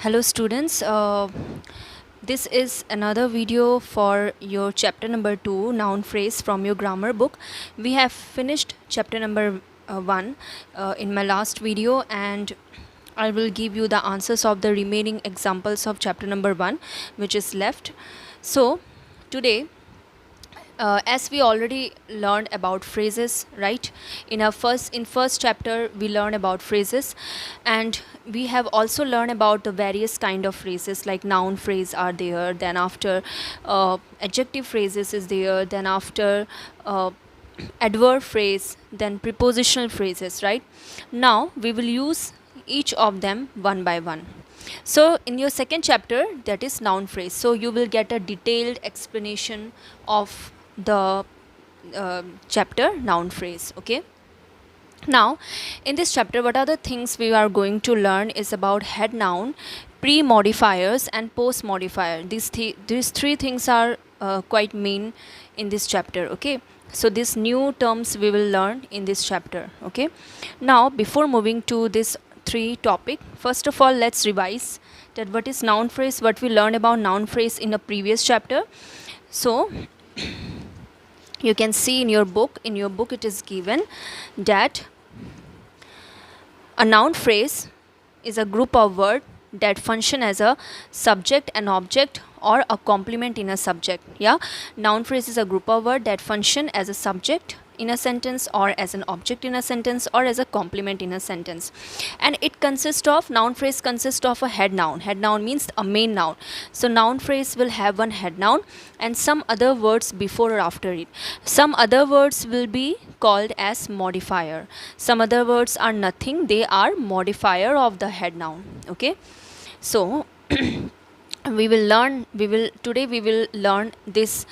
Hello students, this is another video for your chapter number 2 noun phrase from your grammar book. We have finished chapter number 1 in my last video, and I will give you the answers of the remaining examples of chapter number 1 which is left. So today, as we already learned about phrases, right? In first chapter we learned about phrases, and we have also learned about the various kind of phrases, like noun phrase are there, then after adjective phrases is there, then after adverb phrase, then prepositional phrases, right? Now we will use each of them one by one. So in your second chapter, that is noun phrase, so you will get a detailed explanation of the chapter noun phrase. Okay, now in this chapter, what are the things we are going to learn is about head noun, pre-modifiers and post-modifier. These three things are quite main in this chapter. Okay, so these new terms we will learn in this chapter. Okay, now before moving to this three topic, first of all let's revise that what is noun phrase, what we learned about noun phrase in a previous chapter. So you can see in your book it is given that a noun phrase is a group of words that function as a subject, an object, or a complement in a subject. Yeah, noun phrase is a group of words that function as a subject in a sentence, or as an object in a sentence, or as a complement in a sentence. And it consists of, noun phrase consists of a head noun. Head noun means a main noun. So noun phrase will have one head noun and some other words before or after it. Some other words will be called as modifier. Some other words are nothing, they are modifier of the head noun. Okay, so today we will learn this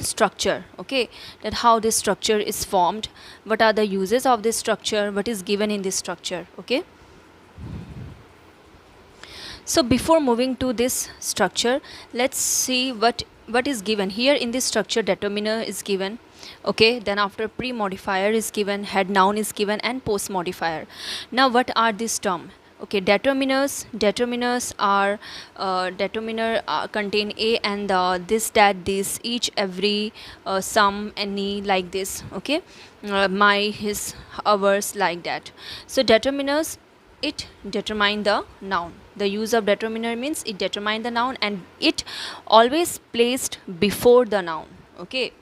structure. Okay, that how this structure is formed, what are the uses of this structure, what is given in this structure. Okay, so before moving to this structure, let's see what is given here in this structure. Determiner is given. Okay, then after pre-modifier is given, head noun is given, and post modifier. Now what are these terms? Okay, determiners are determiner contain a and the, this, that, this, each, every, some, any, like this. Okay, my, his, ours, like that. So determiners, it determine the noun. The use of determiner means it determine the noun, and it always placed before the noun. Okay,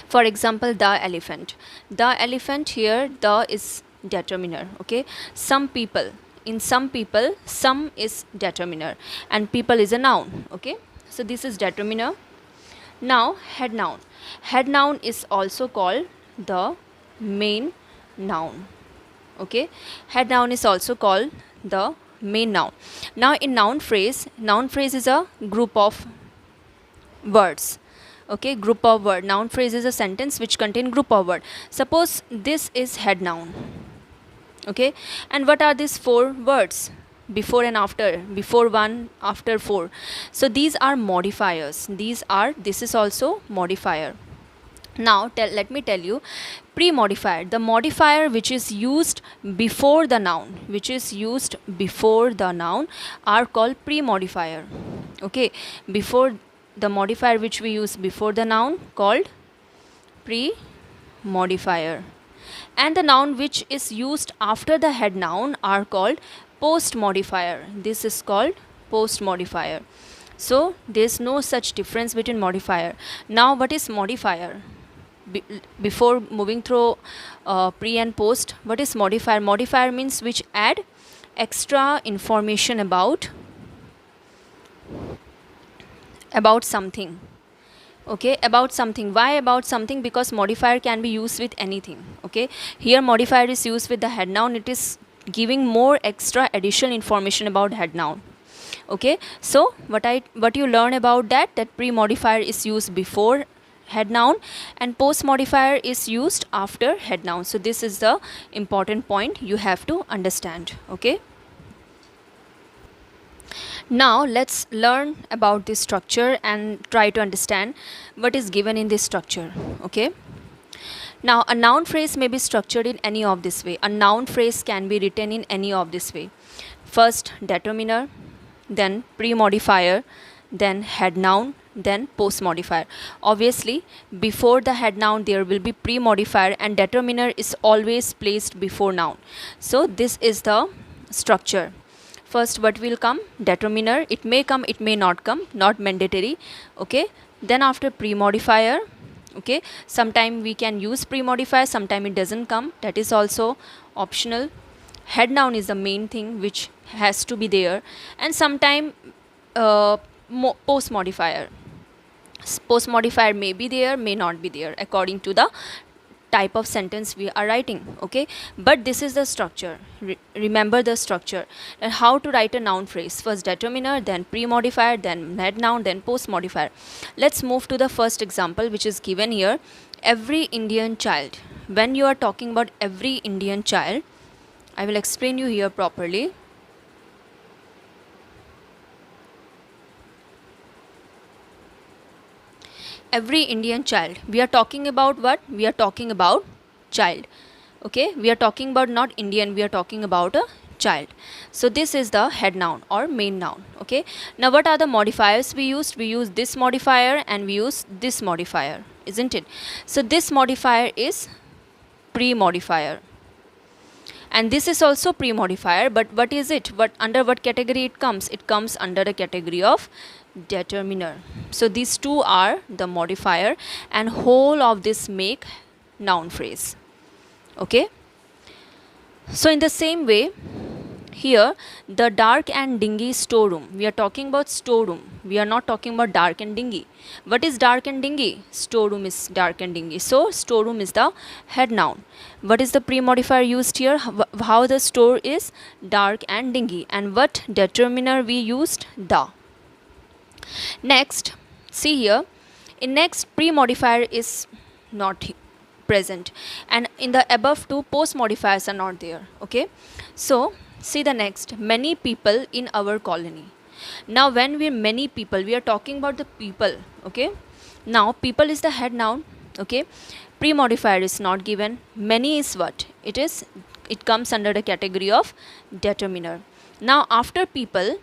for example, the elephant. The elephant, here the is determiner. Okay, some people, in some people, some is determiner, and people is a noun. Okay, so this is determiner. Now head noun. Head noun is also called the main noun. Okay, head noun is also called the main noun. Now in noun phrase is a group of words. Okay, group of word. Noun phrase is a sentence which contain group of word. Suppose this is head noun. Okay, and what are these four words? Before and after, before one, after four. So these are modifiers. This is also modifier. Now let me tell you, pre-modifier, the modifier which is used before the noun, are called pre-modifier. Okay, before the modifier which we use before the noun called pre-modifier, and the noun which is used after the head noun are called post modifier. This is called post modifier. So there is no such difference between modifier. Now what is modifier? Before moving through pre and post, what is modifier? Modifier means which add extra information about something. Okay, about something. Why about something? Because modifier can be used with anything. Okay, here modifier is used with the head noun. It is giving more extra additional information about head noun. Okay, so what you learn about that pre-modifier is used before head noun and post modifier is used after head noun. So this is the important point you have to understand. Okay, now let's learn about this structure and try to understand what is given in this structure. Okay, now a noun phrase may be structured in any of this way. A noun phrase can be written in any of this way. First determiner, then pre-modifier, then head noun, then post modifier. Obviously, before the head noun there will be pre-modifier, and determiner is always placed before noun. So this is the structure. First what will come? Determiner. It may come, it may not come, not mandatory. Okay, then after pre-modifier. Okay, sometime we can use pre-modifier, sometime it doesn't come, that is also optional. Head noun is the main thing which has to be there, and sometime post modifier. Post modifier may be there, may not be there, according to the type of sentence we are writing. Okay, but this is the structure. Remember the structure and how to write a noun phrase. First determiner, then pre-modifier, then head noun, then post modifier. Let's move to the first example which is given here. Every Indian child. When you are talking about every Indian child, I will explain you here properly. Every Indian child, we are talking about what? We are talking about child. Okay, we are talking about not Indian, we are talking about a child. So this is the head noun or main noun. Okay, now what are the modifiers we used? We use this modifier and we use this modifier, isn't it? So this modifier is pre-modifier, and this is also pre-modifier, but what is it? Under what category it comes? It comes under the category of determiner. So these two are the modifier, and whole of this make noun phrase. Okay, so in the same way, here the dark and dingy storeroom, we are talking about storeroom, we are not talking about dark and dingy. What is dark and dingy? Storeroom is dark and dingy, so storeroom is the head noun. What is the pre-modifier used here? How the store is dark and dingy, and what determiner we used? The. Next, see here, in next pre-modifier is not present, and in the above two post modifiers are not there. Okay, so see the next, many people in our colony. Now when we many people, we are talking about the people. Okay, now people is the head noun. Okay, pre-modifier is not given. Many is what? It comes under the category of determiner. Now after people,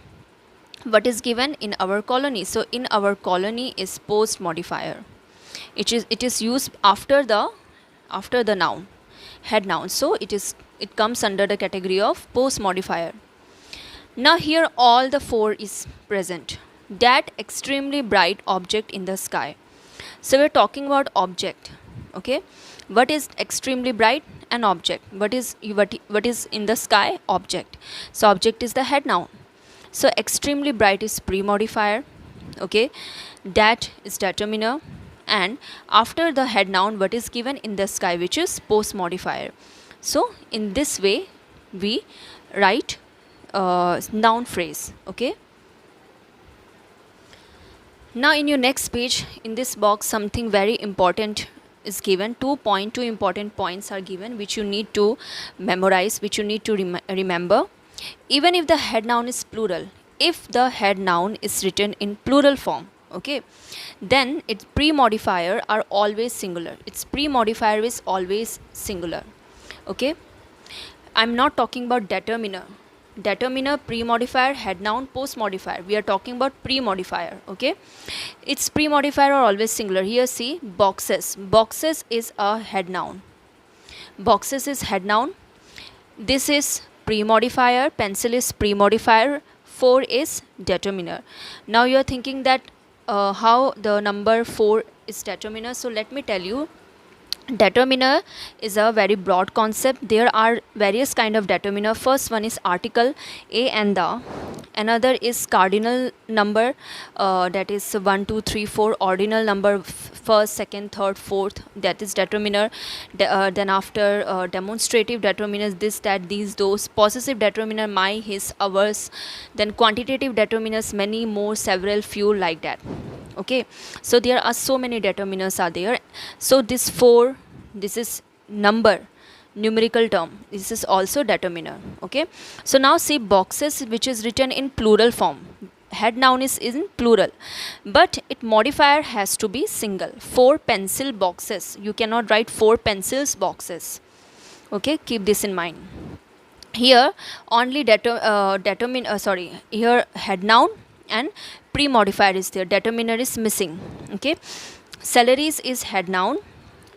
what is given? In our colony. So in our colony is post modifier. It is used after the noun, head noun. So it comes under the category of post modifier. Now here all the four is present. That extremely bright object in the sky. So we're talking about object. Okay, what is extremely bright? An object. What is in the sky? Object. So object is the head noun. So extremely bright is pre-modifier. Okay, that is determiner, and after the head noun what is given? In the sky, which is post modifier. So in this way we write noun phrase. Okay, now in your next page, in this box, something very important is given. 2 important points are given which you need to memorize, which you need to remember. Even if the head noun is plural, if the head noun is written in plural form, okay, then its pre-modifier are always singular. Its pre-modifier is always singular. Okay, I'm not talking about determiner. Determiner, pre-modifier, head noun, post modifier. We are talking about pre-modifier. Okay, its pre-modifier are always singular. Here see, boxes. Boxes is a head noun. Boxes is head noun. This is pre-modifier, pencil is pre-modifier, 4 is determiner. Now you are thinking that how the number 4 is determiner. So let me tell you, determiner is a very broad concept. There are various kind of determiner. First one is article, a and the. Another is cardinal number, that is 1 2 3 4. Ordinal number, first, second, third, fourth, that is determiner. Then after demonstrative determiners, this, that, these, those. Possessive determiner, my, his, ours. Then quantitative determiners, many, more, several, few, like that. Okay, so there are so many determiners are there. So this 4, this is number, numerical term, this is also determiner. Okay, so now see boxes, which is written in plural form. Head noun is in plural, but its modifier has to be single. 4 pencil boxes, you cannot write 4 pencils boxes. Okay, keep this in mind. Here only here head noun and pre-modifier is there, determiner is missing. Okay, salaries is head noun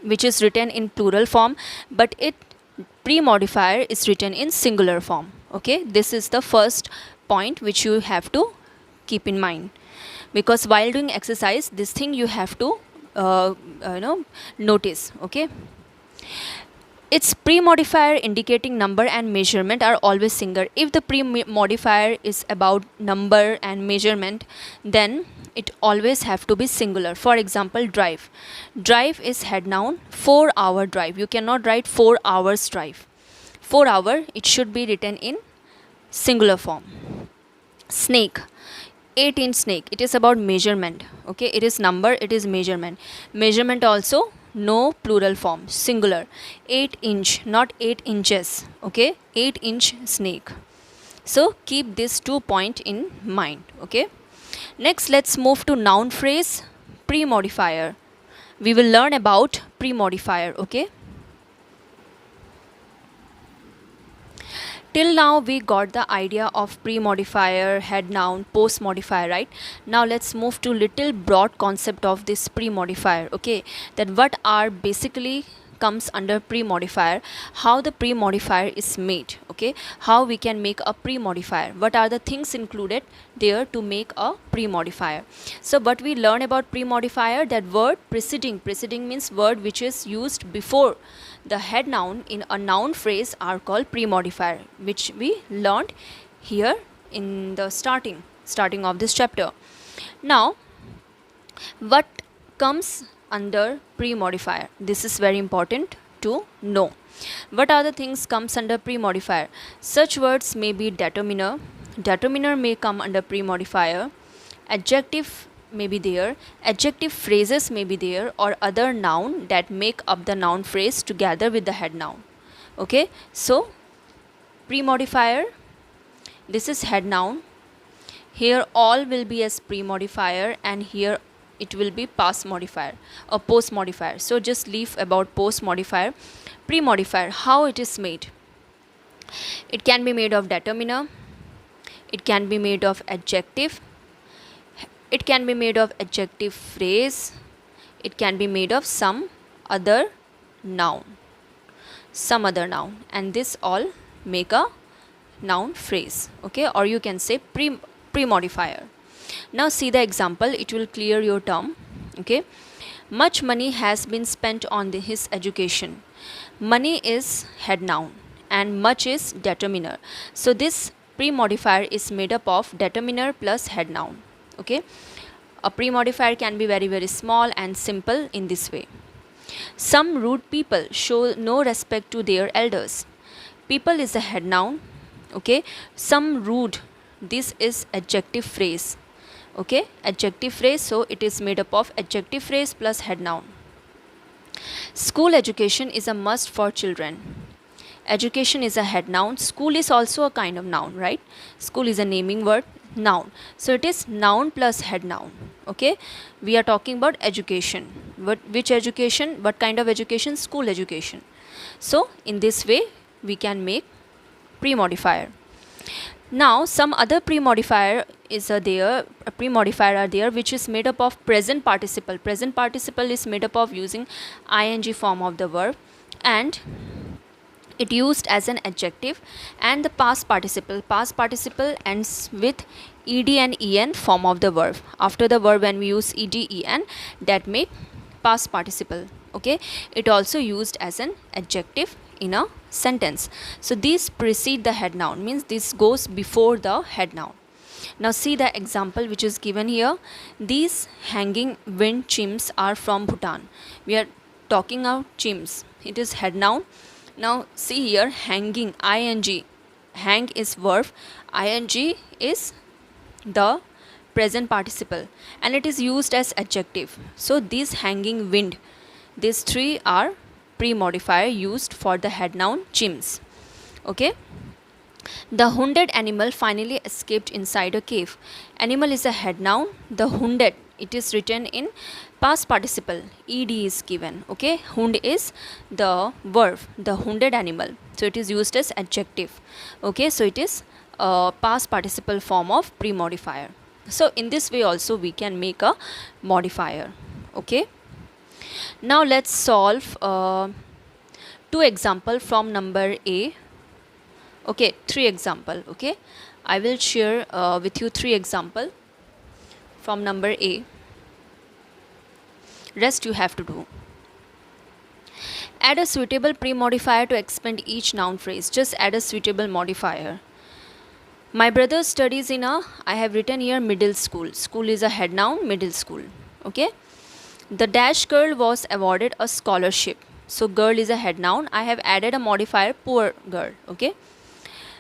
which is written in plural form, but it pre-modifier is written in singular form. Okay, this is the first point which you have to keep in mind, because while doing exercise this thing you have to notice. Okay, its pre-modifier indicating number and measurement are always singular. If the pre-modifier is about number and measurement, then it always have to be singular. For example, drive. Drive is head noun, 4-hour drive. You cannot write 4 hours drive. 4 hour, it should be written in singular form. Snake. 8-inch snake. It is about measurement. Okay, it is number, it is measurement. Measurement also no plural form, singular. 8-inch, not 8 inches. Okay, 8-inch snake. So keep this 2 point in mind. Okay, next let's move to noun phrase pre-modifier. We will learn about pre-modifier. Okay, till now we got the idea of pre-modifier, head noun, post modifier, right? Now let's move to little broad concept of this pre-modifier. Okay, that what are basically comes under pre-modifier, how the pre-modifier is made. Okay, how we can make a pre-modifier, what are the things included there to make a pre-modifier. So what we learn about pre-modifier, that word preceding means word which is used before the head noun in a noun phrase are called pre-modifier, which we learned here in the starting of this chapter. Now what comes under pre-modifier, this is very important to know. What are the things comes under pre-modifier? Such words may be determiner may come under pre-modifier, adjective may be there, adjective phrases may be there, or other noun that make up the noun phrase together with the head noun. Okay, so pre-modifier, this is head noun, here all will be as pre-modifier, and here it will be past modifier or post modifier. So just leave about post modifier. Pre-modifier, how it is made? It can be made of determiner, it can be made of adjective, it can be made of adjective phrase, it can be made of some other noun, and this all make a noun phrase. Okay, or you can say pre-modifier. Now see the example, it will clear your term. Okay, much money has been spent on his education. Money is head noun and much is determiner. So this pre-modifier is made up of determiner plus head noun. Okay, a pre-modifier can be very small and simple in this way. Some rude people show no respect to their elders. People is a head noun. Okay, some rude, this is adjective phrase. Okay, adjective phrase, so it is made up of adjective phrase plus head noun. School education is a must for children. Education is a head noun. School is also a kind of noun, right? School is a naming word, noun. So it is noun plus head noun. Okay, we are talking about education. Which education? What kind of education? School education. So in this way we can make pre-modifier. Now some other pre-modifier are there which is made up of present participle. Present participle is made up of using ing form of the verb, and it used as an adjective, and the past participle ends with ed and en form of the verb. After the verb when we use ed en, that make past participle. Okay, it also used as an adjective in a sentence. So these precede the head noun, means this goes before the head noun. Now see the example which is given here. These hanging wind chimes are from Bhutan. We are talking about chimes, it is head noun. Now see here, hanging, ing, hang is verb, ing is the present participle, and it is used as adjective. So these hanging wind, these three are pre-modifier used for the head noun chimes. Okay, the wounded animal finally escaped inside a cave. Animal is a head noun, the wounded it is written in past participle, ed is given. Okay, hund is the verb, the hunded animal, so it is used as adjective. Okay, so it is a past participle form of pre-modifier. So in this way also we can make a modifier. Okay, now let's solve two example from number A. Okay, three example. Okay, I will share with you three example from number A. Rest you have to do. Add a suitable pre-modifier to expand each noun phrase. Just add a suitable modifier. My brother studies in a, I have written here middle school. School is a head noun, middle school. Okay, the dash girl was awarded a scholarship. So girl is a head noun. I have added a modifier, poor girl. Okay,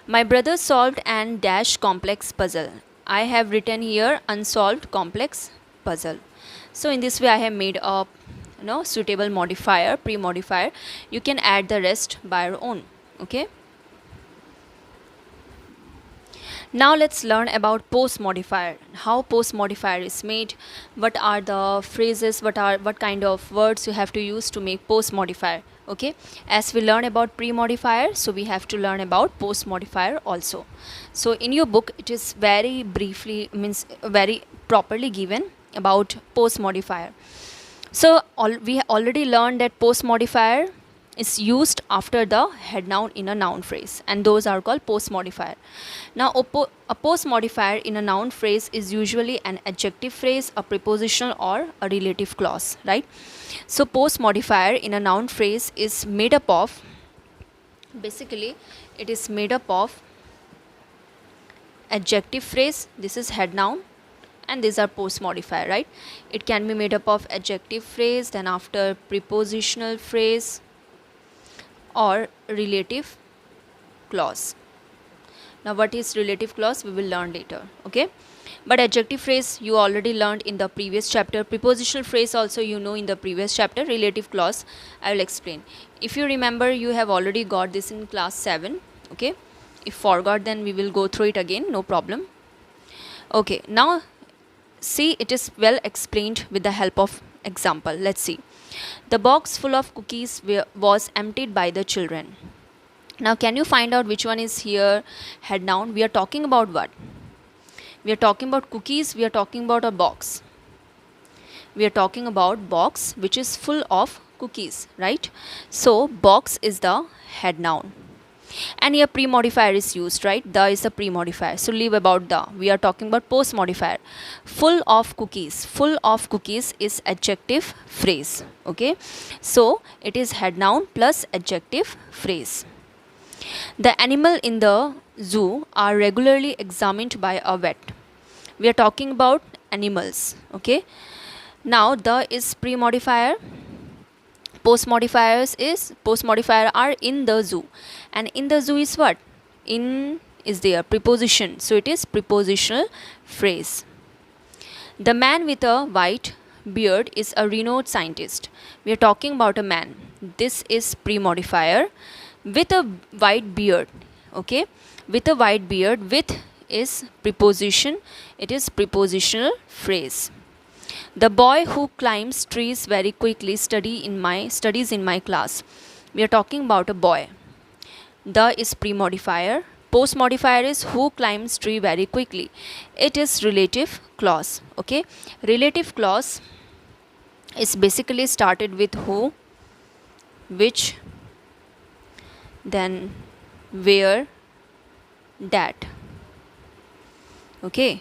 my brother solved an dash complex puzzle. I have written here unsolved complex puzzle. So in this way I have made a suitable modifier, pre-modifier. You can add the rest by your own. Okay, now let's learn about post modifier, how post modifier is made, what are the phrases, what kind of words you have to use to make post modifier. Okay, as we learn about pre modifier, so we have to learn about post modifier also. So in your book it is very briefly, means very properly given about post modifier. So we already learned that post modifier is used after the head noun in a noun phrase, and those are called post modifier. Now a post modifier in a noun phrase is usually an adjective phrase, a prepositional, or a relative clause, right? So post modifier in a noun phrase is made up of, basically it is made up of adjective phrase, this is head noun, and these are post modifier, right? It can be made up of adjective phrase, then after prepositional phrase or relative clause. Now what is relative clause we will learn later. Okay, but adjective phrase you already learned in the previous chapter, prepositional phrase also you know in the previous chapter, relative clause I will explain. If you remember, you have already got this in class 7. Okay, if forgot then we will go through it again, no problem. Okay, now see, it is well explained with the help of example. Let's see. The box full of cookies was emptied by the children. Now can you find out which one is here head noun? We are talking about what? We are talking about cookies, we are talking about a box. We are talking about box which is full of cookies, right? So box is the head noun. And here pre-modifier is used, right? The is the pre-modifier, so leave about the. We are talking about post-modifier. Full of cookies. Full of cookies is adjective phrase. Okay, so it is head noun plus adjective phrase. The animal in the zoo are regularly examined by a vet. We are talking about animals. Okay, now the is pre-modifier. Post modifier are in the zoo, and in the zoo is what? In is there preposition, so it is prepositional phrase. The man with a white beard is a renowned scientist. We are talking about a man. This is pre-modifier with a white beard. Okay, with a white beard, with is preposition, it is prepositional phrase. The boy who climbs trees very quickly studies in my class. We are talking about a boy. The is pre-modifier. Post modifier is who climbs tree very quickly. It is relative clause. Okay, relative clause is basically started with who, which, then where, that. Okay,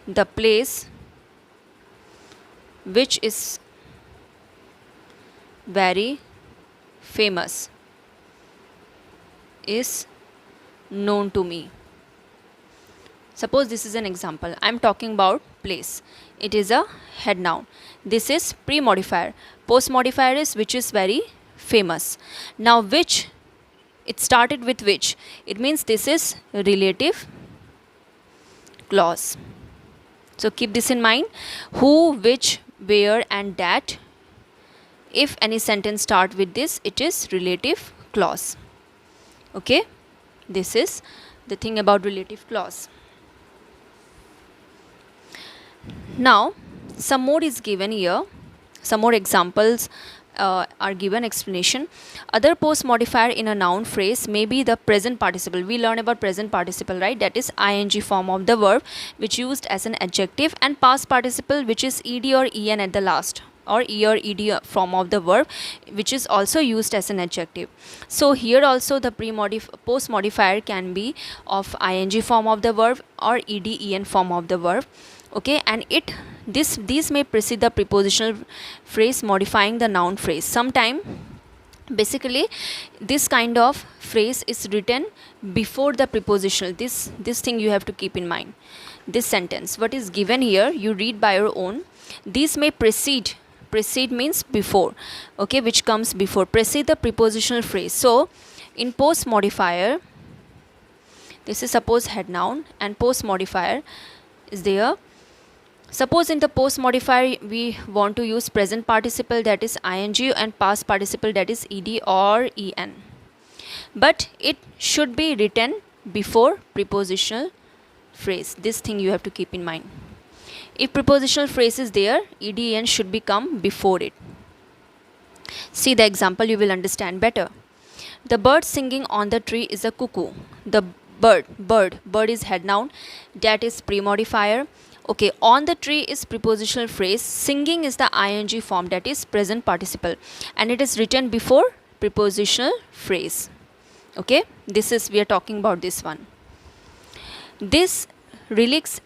the place which is very famous is known to me. Suppose this is an example. I am talking about place. It is a head noun. This is pre-modifier. Post modifier is which is very famous. Now which, it started with which. It means this is relative clause. So keep this in mind. Who, which, where and that. If any sentence start with this, it is relative clause. Okay, this is the thing about relative clause. Now some more is given here, some more examples are given, explanation. Other post modifier in a noun phrase may be the present participle. We learn about present participle, right? That is ing form of the verb which used as an adjective, and past participle which is ed or en at the last, or e or ed form of the verb which is also used as an adjective. So here also the post modifier can be of ing form of the verb or ed en form of the verb. Okay, and these may precede the prepositional phrase modifying the noun phrase. Sometime basically this kind of phrase is written before the prepositional. This thing you have to keep in mind. This sentence what is given here, you read by your own. These may precede means before, okay, which comes before, precede the prepositional phrase. So in post modifier, this is suppose head noun and post modifier is there. Suppose in the post modifier we want to use present participle, that is ing, and past participle, that is ed or en, but it should be written before prepositional phrase. This thing you have to keep in mind. If prepositional phrase is there, ed en should become before it. See the example, you will understand better. The bird singing on the tree is a cuckoo. The bird is head noun, that is pre-modifier. Okay, on the tree is prepositional phrase, singing is the ing form, that is present participle, and it is written before prepositional phrase. Okay, this is, we are talking about this one. This relics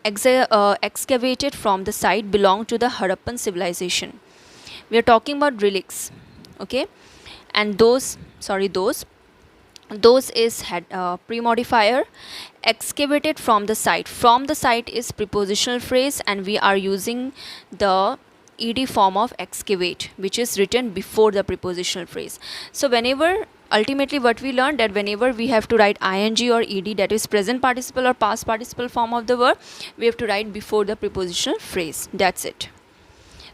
excavated from the site belong to the Harappan civilization. We are talking about relics. Okay, and those is pre-modifier. Excavated from the site is prepositional phrase, and we are using the ed form of excavate, which is written before the prepositional phrase. So whenever, ultimately what we learned, that whenever we have to write ing or ed, that is present participle or past participle form of the verb, we have to write before the prepositional phrase. That's it.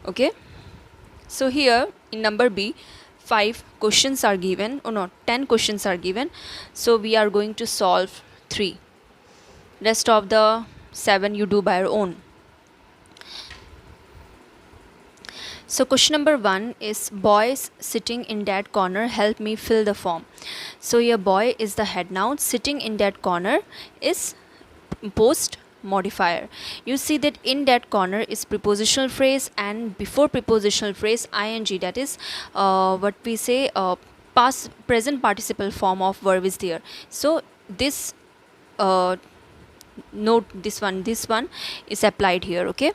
Okay, so here in number B, 5 questions are given, or no, 10 questions are given. So we are going to solve 3. Rest of the 7 you do by your own. So question number 1 is, boys sitting in that corner help me fill the form. So here boy is the head noun, sitting in that corner is post modifier. You see that in that corner is prepositional phrase, and before prepositional phrase ing, that is what we say past present participle form of verb is there. So this note this one is applied here. Okay,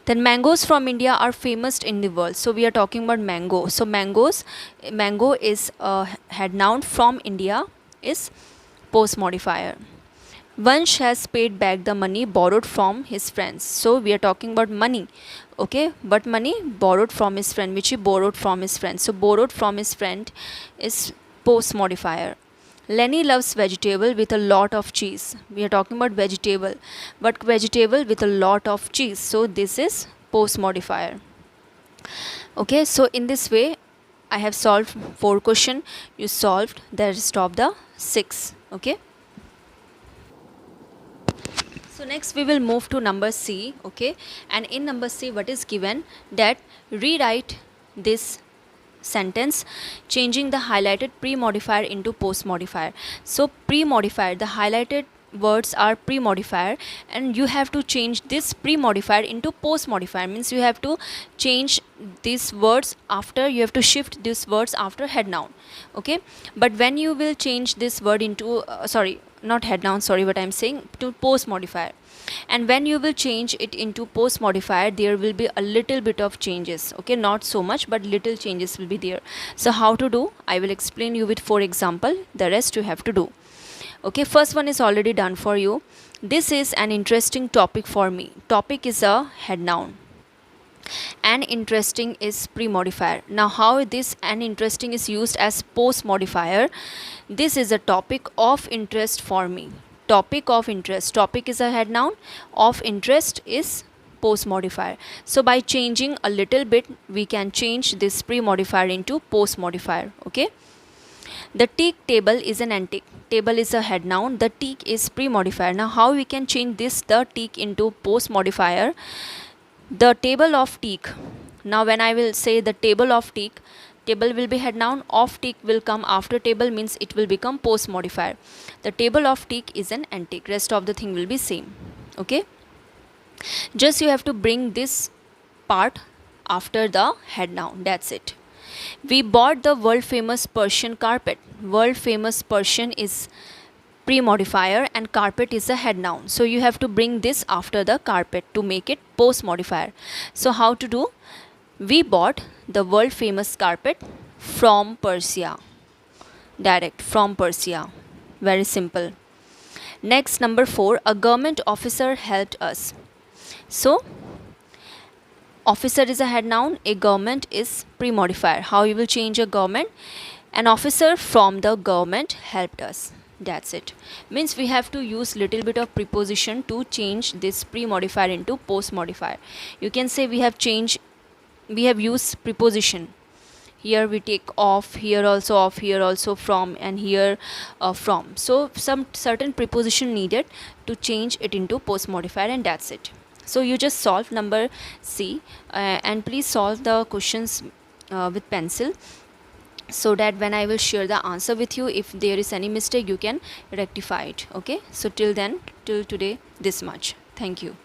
then mangoes from India are famous in the world. So we are talking about mango. So mango is head noun, from India is post modifier. Vansh has paid back the money borrowed from his friends. So we are talking about money. Okay, but money borrowed from his friend, which he borrowed from his friend. So borrowed from his friend is post modifier. Lenny loves vegetable with a lot of cheese. We are talking about vegetable, but vegetable with a lot of cheese. So this is post modifier. Okay, so in this way I have solved 4 questions. You solved the rest of the 6. Okay, so next we will move to number C. Okay, and in number C what is given, that rewrite this sentence changing the highlighted pre-modifier into post-modifier. So pre-modifier, the highlighted words are pre-modifier, and you have to change this pre-modifier into post-modifier, means you have to change these words after, you have to shift these words after head noun. Okay, but when you will change this word into not head noun, what I'm saying, to post modifier, and when you will change it into post modifier, there will be a little bit of changes. Okay, not so much, but little changes will be there. So how to do, I will explain you with 4 example, the rest you have to do. Okay, first one is already done for you. This is an interesting topic for me. Topic is a head noun, and interesting is pre-modifier. Now how this and interesting is used as post modifier, this is a topic of interest for me. Topic of interest, topic is a head noun, of interest is post modifier. So by changing a little bit we can change this pre modifier into post modifier. Okay, The teak table is an antique. Table is a head noun. The teak is pre-modifier. Now how we can change this the teak into post modifier? The table of teak. Now when I will say the table of teak, table will be head noun, of teak will come after table, means it will become post modifier. The table of teak is an antique. Rest of the thing will be same. Okay. Just you have to bring this part after the head noun. That's it. We bought the world famous Persian carpet. World famous Persian is pre-modifier and carpet is a head noun. So you have to bring this after the carpet to make it post modifier. So how to do? We bought the world famous carpet from Persia. Direct from Persia. Very simple. Next, number 4, a government officer helped us. So officer is a head noun, a government is pre-modifier. How you will change a government? An officer from the government helped us. That's it. Means we have to use little bit of preposition to change this pre-modifier into post-modifier. You can say we have used preposition. Here we take off, here also from, and here from. So some certain preposition needed to change it into post modifier, and that's it. So you just solve number C, and please solve the questions with pencil, so that when I will share the answer with you, if there is any mistake you can rectify it. Okay, so till today this much. Thank you.